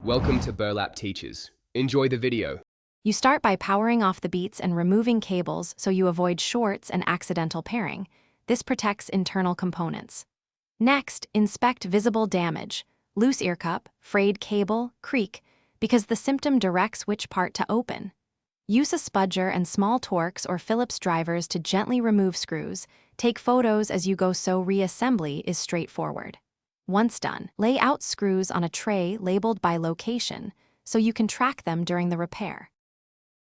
Welcome to Burlap Teachers. Enjoy the video. You start by powering off the beats and removing cables so you avoid shorts and accidental pairing. This protects internal components. Next, inspect visible damage, loose ear cup, frayed cable, creak, because the symptom directs which part to open. Use a spudger and small Torx or Phillips drivers to gently remove screws. Take photos as you go so reassembly is straightforward. Once done, lay out screws on a tray labeled by location so you can track them during the repair.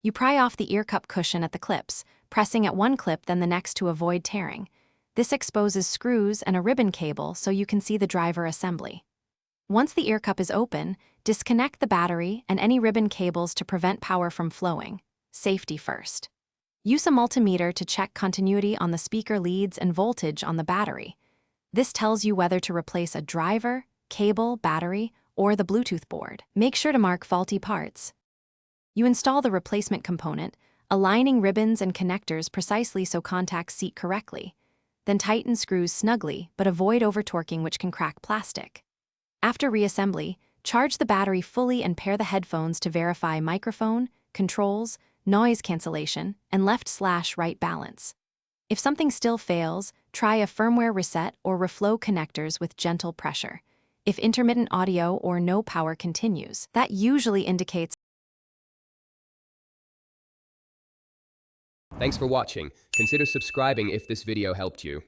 You pry off the ear cup cushion at the clips, pressing at one clip then the next to avoid tearing. This exposes screws and a ribbon cable so you can see the driver assembly. Once the ear cup is open, disconnect the battery and any ribbon cables to prevent power from flowing. Safety first. Use a multimeter to check continuity on the speaker leads and voltage on the battery. This tells you whether to replace a driver, cable, battery, or the Bluetooth board. Make sure to mark faulty parts. You install the replacement component, aligning ribbons and connectors precisely so contacts seat correctly. Then tighten screws snugly, but avoid over-torquing which can crack plastic. After reassembly, charge the battery fully and pair the headphones to verify microphone, controls, noise cancellation, and left/right balance. If something still fails, try a firmware reset or reflow connectors with gentle pressure. If intermittent audio or no power continues, that usually indicates. Thanks for watching. Consider subscribing if this video helped you.